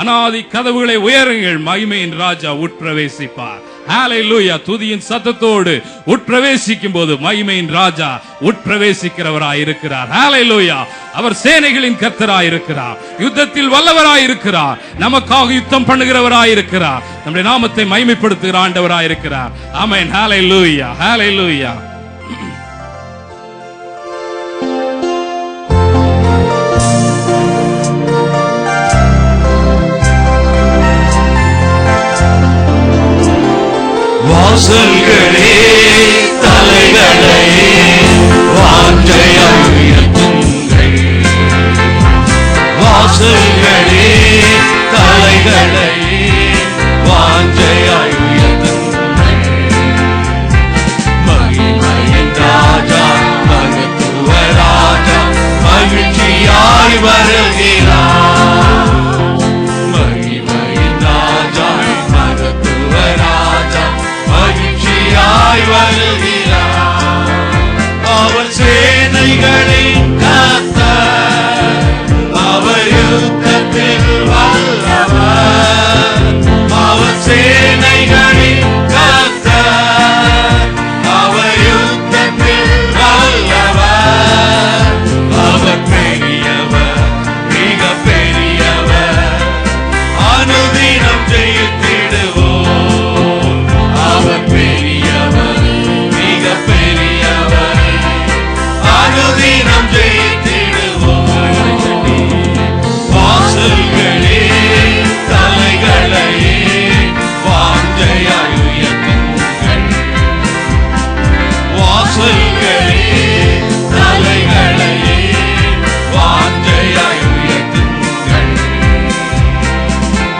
அனாதி கதவுகளை உயருங்கள், மகிமையின் ராஜா உட்பிரவேசிப்பார். ஹல்லேலூயா. துதியின் சத்தத்தோடு உட்பிரவேசிக்கும் போது மகிமையின் ராஜா உட்பிரவேசிக்கிறவராய் இருக்கிறார். ஹல்லேலூயா. அவர் சேனைகளின் கர்த்தராய் இருக்கிறார், யுத்தத்தில் வல்லவராய் இருக்கிறார், நமக்காக யுத்தம் பண்ணுகிறவராய் இருக்கிறார், நம்முடைய நாமத்தை மகிமைப்படுத்துகிற ஆண்டவராய் இருக்கிறார். ஆமென். ஹல்லேலூயா. ஹல்லேலூயா. வாசல்களே தலைகளே வாஞ்சையாய் உயர்த்துங்கள். வாசல்களே தலைகளே வாஞ்சையாய் உயர்த்துங்கள். மகிமையின் ராஜா மகத்துவ ராஜா மகிழ்ச்சியாய் வருகிறார். மகிமையின் ராஜா மகத்துவ ராஜா மகிழ்ச்சியாய் வருகிறார். அவர் சேனைகளின் கர்த்தர், அவர் யுத்தத்தில் வல்லவர். அவர் சேனைகளின் கர்த்தர், அவர் யுத்தத்தில் வல்லவர். அவர் பெரியவர், மிக பெரியவர், அனுதினம் ஜெயித்திடுவோம். அவர் பெரியவர், மிக பெரியவர், அனுதினம் ஜெயித்திடுவோம். வாசல்களே தலைகளே வாஞ்சையாய் உயர்த்துங்கள். வாசல்களே தலைகளே வாஞ்சையாய் உயர்த்துங்கள்.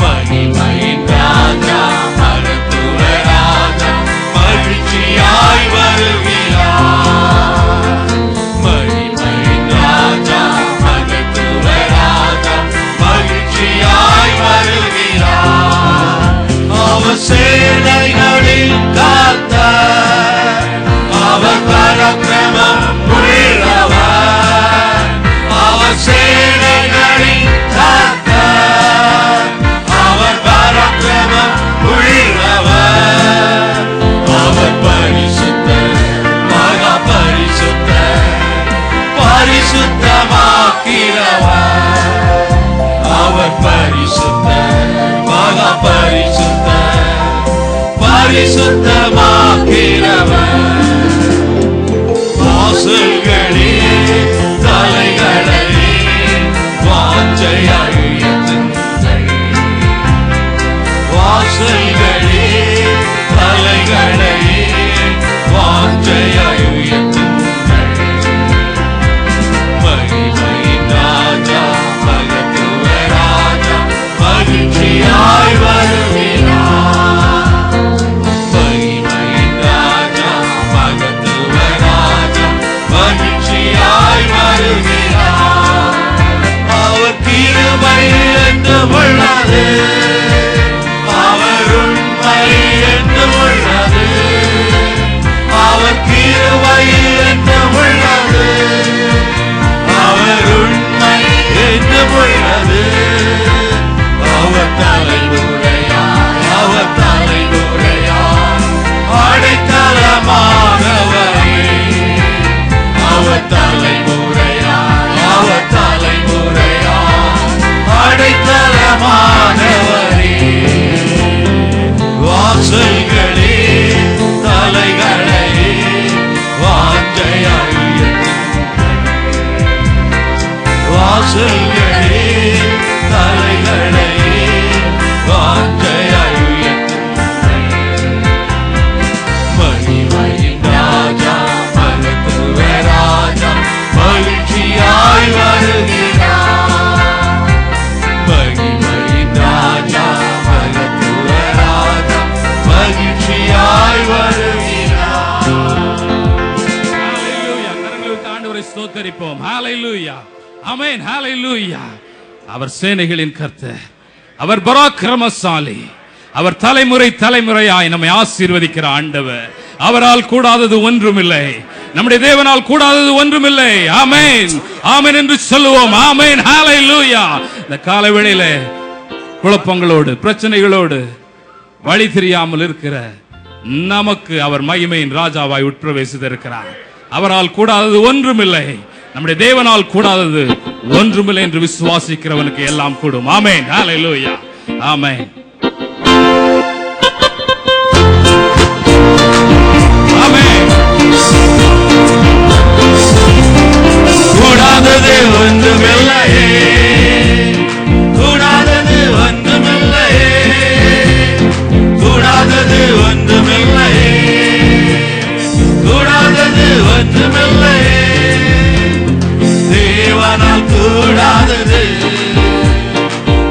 மகிமையின் ராஜா மகத்துவ ராஜா மகிழ்ச்சியாய் வருகிறார். மகிமையின் ராஜா மகத்துவ ராஜா மகிழ்ச்சியாய் வருகிறார். அவர் சேனைகளின் கர்த்தர், அவர் பராக்கிரமம் உள்ளவர். அவர் சேனைகளின் கர்த்தர், அவர் பராக்கிரமம் உள்ளவர். அவர் பரிசுத்தர், மகா பரிசுத்தர், பரிசுத்தமாக்கிறவர். அவர் பரிசுத்தர், மகா பரிசுத்தர், பரிசுத்தமாக்கிறவர். வாசல்களே தலைகளே வாஞ்சையாய் உயர்த்துங்கள். வாசல்களே தலைகளே வாஞ்சையாய் உயர்த்துங்கள். மகிமையின் ராஜா மகத்துவ ராஜா மகிழ்ச்சியாய் வருகிறார். மகிமையின் ராஜா மகத்துவ ராஜா மகிழ்ச்சியாய் வருகிறார். அவர் கிருபை என்றும் உள்ளது, அவர் உண்மை என்றும் உள்ளது. அவர் கிருபை என்றும் உள்ளது, அவர் உண்மை என்றும் உள்ளது. அவர் தலைமுறையாய், அவர் தலைமுறையாய் அடைக்கலமானவரே. அவர் தலைமுறையாய், அவர் தலைமுறையாய் அடைக்கலமானவரே. வாசல்களே தலைகளே வாஞ்சையாய் உயர்த்துங்கள். வாசல்களே தலைகளே வாஞ்சையாய் உயர்த்துங்கள். மகிமையின் ராஜா மகத்துவ ராஜா மகிழ்ச்சியாய் வருகிறார். மகிமையின் ராஜா மகத்துவ ராஜா மகிழ்ச்சியாய் வருகிறார். ஹல்லேலூயா. கரங்களை உயர்த்தி ஆண்டவரை ஸ்தோத்திரிப்போம். ஹல்லேலூயா. ஆமென். ஹல்லேலூயா. அவர் சேனைகளின் கர்த்தர், அவர் பராக்கிரமசாலி, அவர் தலைமுறை தலைமுறையாய் நம்மை ஆசீர்வதிக்கிற ஆண்டவர். அவரால் கூடாதது ஒன்றுமில்லை, நம்முடைய தேவனால் கூடாதது ஒன்றுமில்லை. ஆமென், ஆமென் என்று சொல்லுவோம். ஆமென். ஹல்லேலூயா. இந்த காலை வேளையிலே குழப்பங்களோடு பிரச்சனைகளோடு வழி தெரியாமல் இருக்கிற நமக்கு அவர் மகிமையின் ராஜாவாய் உட்பிரவேசித்திருக்கிறார். அவரால் கூடாதது ஒன்றுமில்லை, நம்முடைய தேவனால் கூடாதது ஒன்றுமில்லை என்று விசுவாசிக்கிறவனுக்கு எல்லாம் கூடும். ஆமென். ஹல்லேலூயா. ஆமென். ஆமென். கூடாதது ஒன்றுமில்லையே, கூடாதது ஒன்றுமில்லையே, கூடாதது ஒன்றுமில்லையே, கூடாதது ஒன்றுமில்லையே. தேவனால் கூடாதது,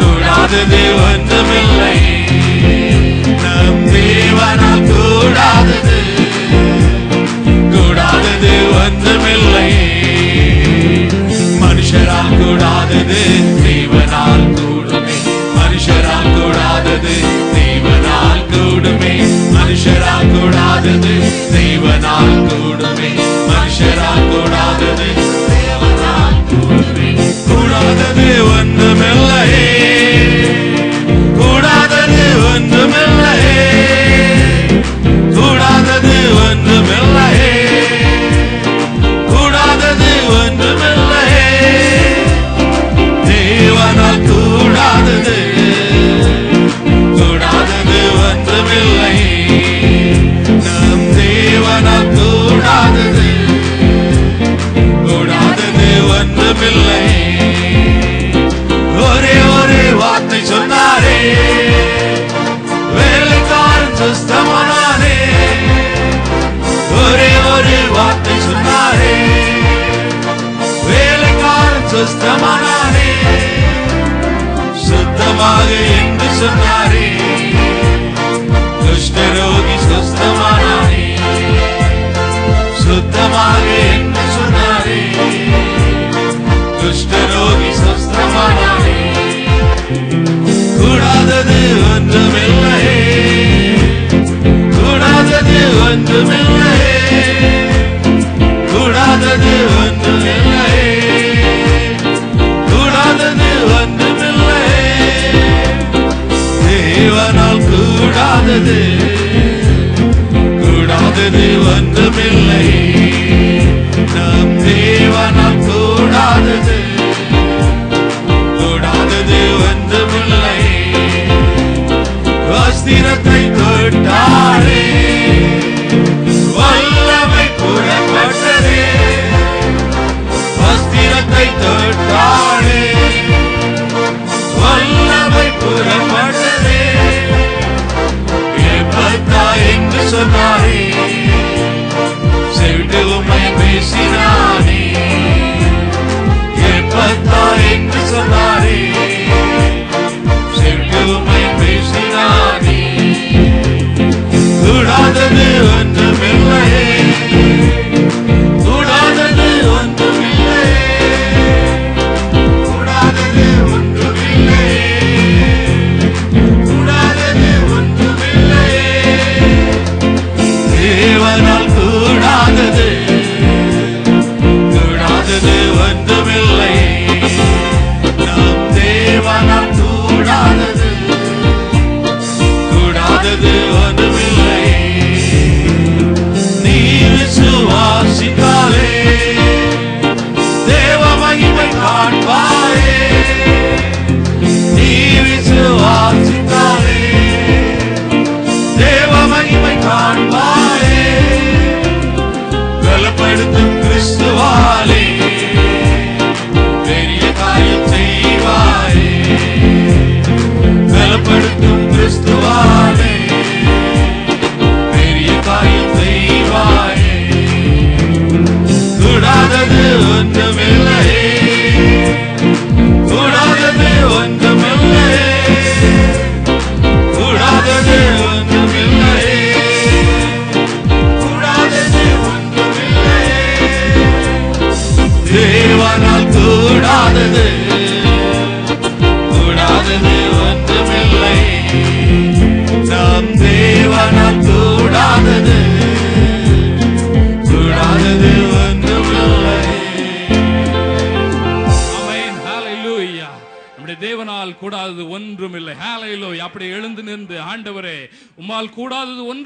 கூடாதது ஒன்றுமில்லை. நம் தேவனால் கூடாதது, கூடாதது ஒன்றுமில்லை. மனுஷரால் கூடாதது தேவனால் கூடுமே, மனுஷரால் கூடாதது தேவனால் கூடுமே, மனுஷரால் கூடாதது தேவனால் கூடுமே, மனுஷரால் கூடாதது தேவனால் கூடுமே. கூடாதது ஒன்றுமில்லையே, கூடாதது ஒன்றுமில்லையே, கூடாதது ஒன்றுமில்லையே, கூடாதது ஒன்றுமில்லையே. தேவனால் கூடாதது, கூடாதது ஒன்றுமில்லை. நம் தேவனால் கூடாதது, கூடாதது ஒன்றுமில்லை. ஒரே ஒரு வார்த்தை சொன்னாரே, வேலைக்காரன் சுஸ்தமானாரே. ஒரே ஒரு வார்த்தை சொன்னாரே, வேலைக்காரன் சுஸ்தமானாரே. சுத்தமாக என்று சொன்னாரே, குஷ்டரோகி சுஸ்தமானாரே. சுத்தமாக என்று சொன்னாரே, குஷ்டரோகி சுஸ்தமானாரே. கூடாதது ஒன்றுமில்லையே, கூடாதது ஒன்றுமில்லையே, கூடாதது ஒன்றுமில்லையே, கூடாதது ஒன்றுமில்லையே. தேவனால் கூடாதது, கூடாதது ஒன்றுமில்லை. நம் தேவனால் கூடாதது, கூடாதது ஒன்றுமில்லை. வஸ்திரத்தை தொட்டாரே, வல்லமை புறப்பட்டதே. வஸ்திரத்தை தொட்டாரே, வல்லமை புறப்பட்டதே. எப்பத்தா என்று சொன்னாரே, முடியவில்லை. ஹalleluya. அப்படி எழுந்து நின்று, ஆண்டவரே, உம்மால் கூடாதது ஒன்று